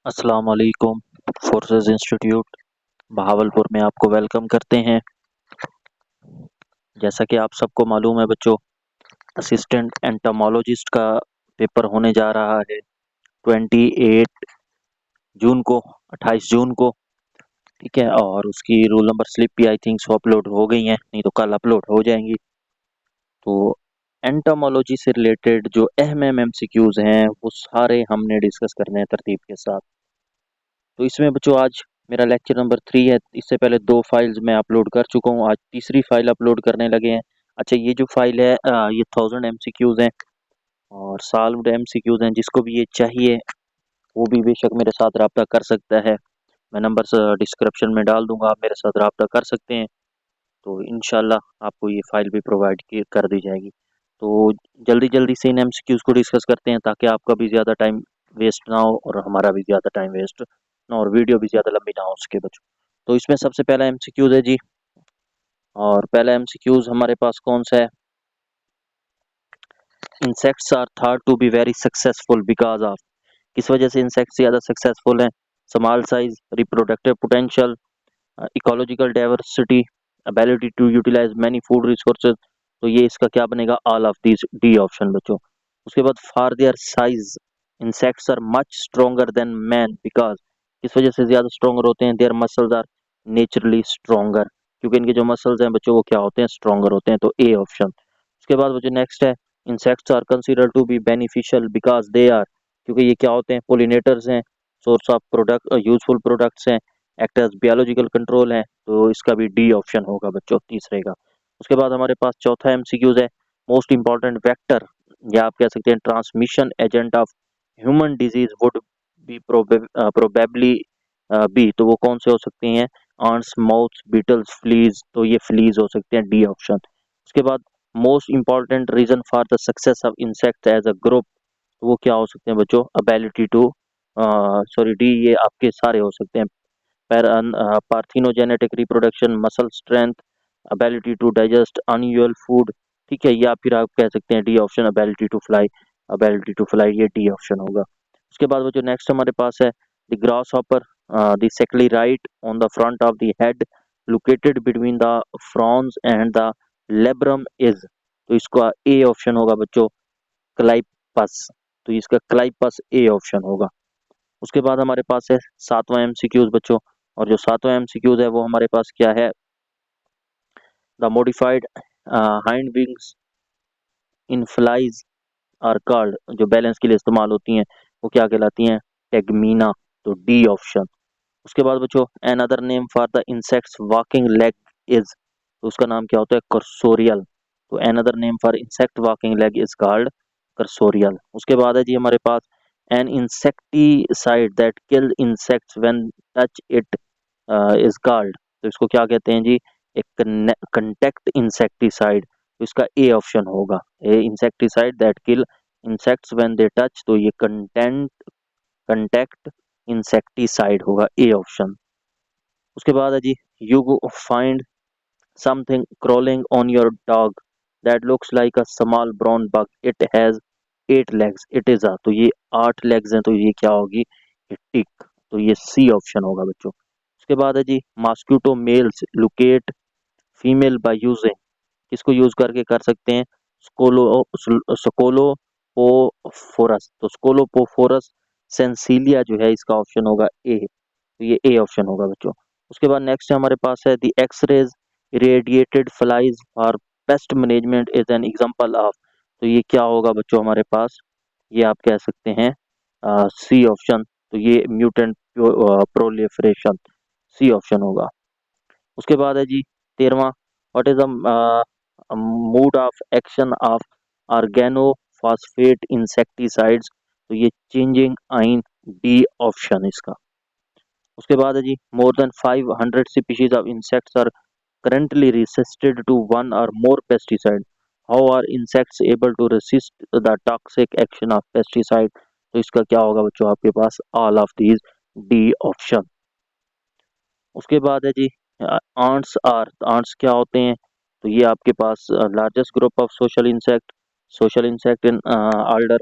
अस्सलाम वालेकुम। Forces institute Bahawalpur में आपको वेलकम करते हैं। जैसा कि आप सबको मालूम है बच्चों, असिस्टेंट एंटोमोलॉजिस्ट का पेपर होने जा रहा है 28 जून को, 28 जून को। ठीक है, और उसकी रोल नंबर स्लिप भी आई थिंक सो अपलोड हो गई हैं, नहीं तो कल अपलोड हो जाएंगी। तो एंटोमोलॉजी से रिलेटेड जो अहम एमसीक्यूज हैं वो सारे हमने डिस्कस करने हैं तरतीब के साथ। तो इसमें बच्चों आज मेरा लेक्चर नंबर 3 है। इससे पहले 2 फाइल्स मैं अपलोड कर चुका हूँ, आज तीसरी फाइल अपलोड करने लगे हैं। अच्छा, ये जो फाइल है ये 1000 एमसीक्यूज हैं और सॉल्व्ड एमसीक्यूज हैं। जिसको भी ये चाहिए वो भी बेशक मेरे साथ रब्ता कर सकता है। मैं नंबर डिस्क्रिप्शन में डाल दूंगा, आप मेरे साथ रब्ता कर सकते हैं। तो इंशाल्लाह आपको ये फाइल भी प्रोवाइड कर दी जाएगी। तो जल्दी जल्दी से इन एमसीक्यूज को डिस्कस करते हैं ताकि आपका भी ज़्यादा टाइम वेस्ट ना हो और हमारा भी ज़्यादा टाइम वेस्ट ना, और वीडियो भी ज़्यादा लंबी ना हो उसके बच्चों। तो इसमें सबसे पहला एमसीक्यूज है जी, और पहला एमसीक्यूज हमारे पास कौन सा है? Insects are thought to be very successful because of. किस वजह से इंसेक्ट्स ज़्यादा सक्सेसफुल हैं? Small size, reproductive potential, ecological diversity, ability to utilize many food resources. तो ये इसका क्या बनेगा? All of this, D option बच्चों। उसके बाद for their size insects are much stronger than man because. किस वजह से ज्यादा स्ट्रोंगर होते हैं? Their muscles are naturally stronger, क्योंकि इनके जो मसल्स हैं बच्चों वो क्या होते हैं? स्ट्रोंगर होते हैं। तो ए ऑप्शन। उसके बाद बच्चों नेक्स्ट है, insects are consider to be beneficial because they are, क्योंकि ये क्या होते हैं? पोलिनेटर्स हैं, source of product, useful products हैं, एक्ट एज बायोलॉजिकल कंट्रोल है। तो इसका भी डी ऑप्शन होगा बच्चों, तीसरे का। उसके बाद हमारे पास चौथा एमसीक्यूज है, मोस्ट इंपॉर्टेंट वेक्टर, या आप कह सकते हैं transmission agent of human disease would be probably B. तो वो कौन से हो सकते हैं? Ants, moths, beetles, fleas. तो ये फ्लीज हो सकते हैं, डी ऑप्शन। उसके बाद most important reason for the success of insect as a group. तो वो क्या हो सकते हैं बच्चों? अबिलिटी टू, सॉरी डी, ये आपके सारे हो सकते हैं। Parthenogenetic reproduction, muscle strength, ability to digest unusual food. ठीक है, या फिर आप कह सकते हैं D option, ability to fly. Ability to fly, ये डी ऑप्शन होगा। उसके बाद वो जो नेक्स्ट हमारे पास है, द ग्रास हॉपर, द सेकली right on the front of the head located between the frons and the labrum is. तो इसका ए ऑप्शन होगा बच्चों, क्लाइपस। तो इसका क्लाइपस ए ऑप्शन होगा। उसके बाद हमारे पास है सातवां एमसीक्यूज बच्चों, और जो सातवां एमसीक्यूज है वो हमारे पास क्या है? The modified hind wings in flies are called. जो बैलेंस के लिए इस्तेमाल होती हैं वो क्या कहलाती हैं? टेगमीना। तो डी ऑप्शन। उसके बाद बच्चों, another name for the insects walking leg is. तो उसका नाम क्या होता है? कर्सोरियल। तो another name for insect walking leg is called cursorial. उसके बाद है जी हमारे पास an insecticide that kill insects when touch it is called. तो इसको क्या कहते हैं जी? एक कंटेक्ट इंसेक्टिसाइड। तो इसका ए ऑप्शन होगा, a insecticide that kill insects when they touch. तो ये कंटेक्ट इंसेक्टिसाइड होगा, ए ऑप्शन। उसके बाद है जी, you find something crawling on your dog that looks like a small brown bug, it has 8 legs, it is a। तो ये 8 legs हैं, तो ये क्या होगी? टिक। तो ये सी ऑप्शन होगा बच्चों। उसके बाद है जी, mosquito males locate female by using. किसको यूज करके कर सकते हैं? स्कोलो स्कोलोपोफोरस। तो स्कोलोपोफोरस सेंसिलिया जो है, इसका ऑप्शन होगा ए। तो ये ए ऑप्शन होगा बच्चों। उसके बाद नेक्स्ट हमारे पास है, द एक्स-रेज इरेडिएटेड फ्लाइज और pest management is an example of. तो ये क्या होगा बच्चों हमारे पास? ये आप कह सकते हैं सी ऑप्शन। तो ये म्यूटेंट प्रोलिफरेशन, सी ऑप्शन होगा। उसके बाद है जी 13वां, what is the mode of action of organophosphate insecticides. तो ये चेंजिंग आइन, डी ऑप्शन इसका। उसके बाद है जी, more than 500 species of insects are currently resisted to one or more pesticide. How are insects able to resist the toxic action of pesticide? तो इसका क्या होगा बच्चों आपके पास? all of these, D option. उसके बाद है जी, आंट्स क्या होते हैं? तो ये आपके पास largest group of social insect in order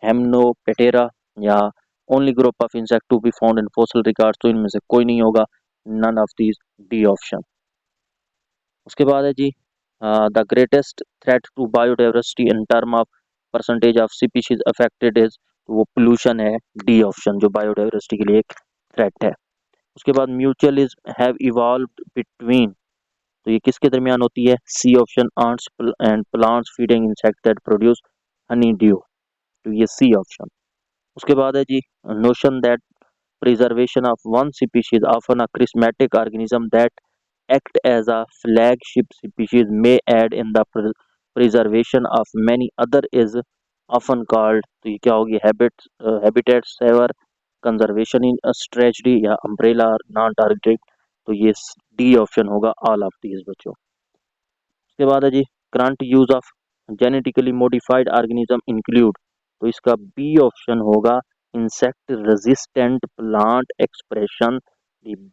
Hymenoptera, या only group of insect to be found in fossil records, तो इनमें से कोई नहीं होगा, none of these, D option. उसके बाद है जी the greatest threat to biodiversity in term of percentage of species affected is, तो वो पोल्यूशन है, डी ऑप्शन, जो बायोडाइवर्सिटी के लिए एक थ्रेट है। उसके बाद mutual is have evolved between, तो ये किसके दरमियान होती है, C option, ants and plants feeding insect that produce honey dew, तो ये सी ऑप्शन। उसके बाद है जी notion that preservation of one species, often a charismatic organism that act as a flagship species, may aid in the preservation of many other, is often called, तो ये क्या होगी, habitat saver, conservation in a strategy या umbrella non targeted, तो ये D option होगा, all of these बच्चों। उसके बाद है जी current use of genetically modified organism include, तो इसका बी ऑप्शन होगा insect resistant plant expression,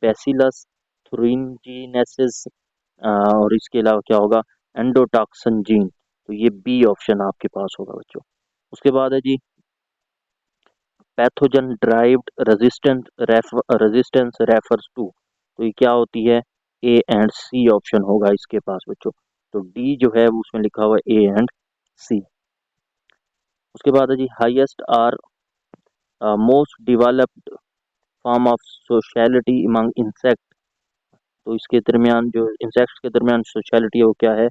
Bacillus thuringiensis, और इसके अलावा क्या होगा, एंडोटॉक्सिन जीन, तो ये बी ऑप्शन आपके पास होगा बच्चों। उसके बाद है जी pathogen derived resistance refers to, तो ये क्या होती है, ए एंड सी ऑप्शन होगा इसके पास बच्चों, तो डी जो है उसमें लिखा हुआ है ए एंड सी। उसके बाद है जी highest or most developed form of sociality among insect, तो इसके दरमियान जो इंसेक्ट्स के दरमियान सोशलिटी है वो क्या है,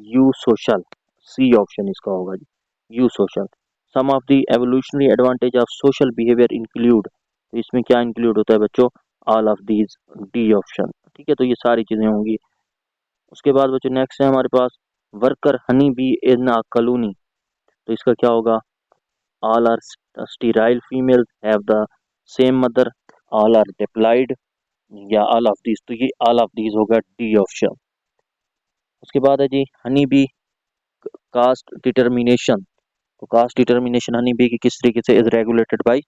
यू सोशल, सी ऑप्शन इसका होगा जी, eusocial. Some of the evolutionary advantage of social behaviour include, तो इसमें क्या इंक्लूड होता है बच्चों, all of these, D option, ठीक है, तो ये सारी चीजें होंगी। उसके बाद बच्चों नेक्स्ट है हमारे पास worker honey bee in a colony, तो इसका क्या होगा, all are sterile female have the same mother, all are diploid, या ऑल ऑफ दीज, तो ये ऑल ऑफ दीज होगा, डी ऑप्शन। उसके बाद है जी हनी बी कास्ट डिटर्मिनेशन, तो कास्ट डिटर्मिनेशन हनी बी की किस तरीके से इज रेगुलेटेड बाय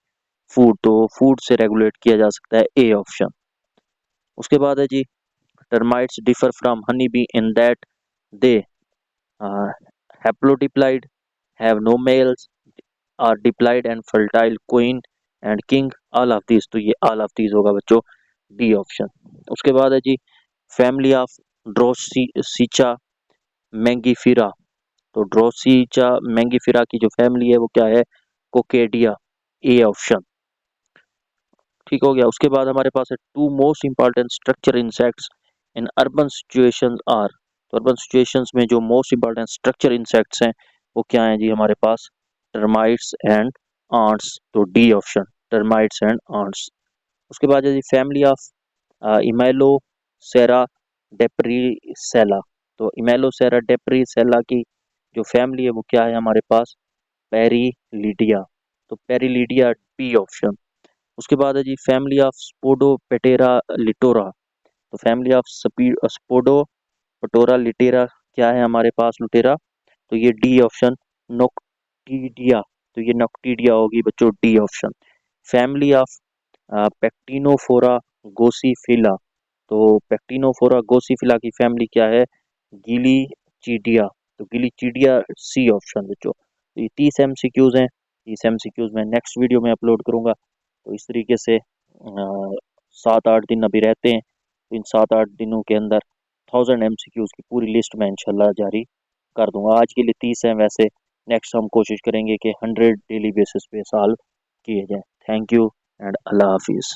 फूड, तो फूड से रेगुलेट किया जा सकता है, ए ऑप्शन। उसके बाद है जी termites differ from honey bee in that they haplodiploid, have no males, are diploid and fertile queen and king, all of these, तो ये ऑल ऑफ दीज होगा बच्चों, डी ऑप्शन। उसके बाद है जी फैमिली ऑफ ड्रोसीचा मैंगीफिरा, तो ड्रोसीचा मैंगीफिरा की जो फैमिली है वो क्या है, कोकेडिया, ए ऑप्शन, ठीक हो गया। उसके बाद हमारे पास है two most important structure insects in urban situations are, तो अर्बन सिचुएशंस में जो मोस्ट इंपॉर्टेंट स्ट्रक्चर इंसेक्ट्स हैं वो क्या हैं जी हमारे पास, टर्माइट्स एंड आंट्स, तो D option, termites and ants. उसके बाद है जी फैमिली ऑफ इमेलोसेरा डेप्रीसेला, तो इमेलोसेरा डेप्रीसेला की जो फैमिली है वो क्या है हमारे पास, पेरीलिडिया, तो पेरीलिडिया, डी ऑप्शन। उसके बाद है जी फैमिली ऑफ स्पोडोपेटेरा लिटोरा, तो फैमिली ऑफ स्पोडोपेटोरा लिटेरा क्या है हमारे पास, लुटेरा, तो ये डी ऑप्शन, नोक्टिडिया, तो ये नोक्टिडिया होगी बच्चों, डी ऑप्शन। फैमिली ऑफ पेक्टिनोफोरा गोसीफिला, तो पेक्टिनोफोरा गोसीफिला की फैमिली क्या है, गिलीचिडिया, तो गिलीचिडिया, सी ऑप्शन बच्चों। तो ये 30 एमसीक्यूज हैं, 30 एमसीक्यूज मैं नेक्स्ट वीडियो में अपलोड करूंगा, तो इस तरीके से 7-8 दिन अभी रहते हैं, तो इन 7-8 दिनों के अंदर 1000 एमसीक्यूज की पूरी लिस्ट मैं इंशाल्लाह जारी कर दूंगा। आज के लिए 30 हैं, वैसे नेक्स्ट हम कोशिश करेंगे कि 100 डेली बेसिस पे सॉल्व किए जाए। थैंक यू एंड अल्लाह हाफिज़।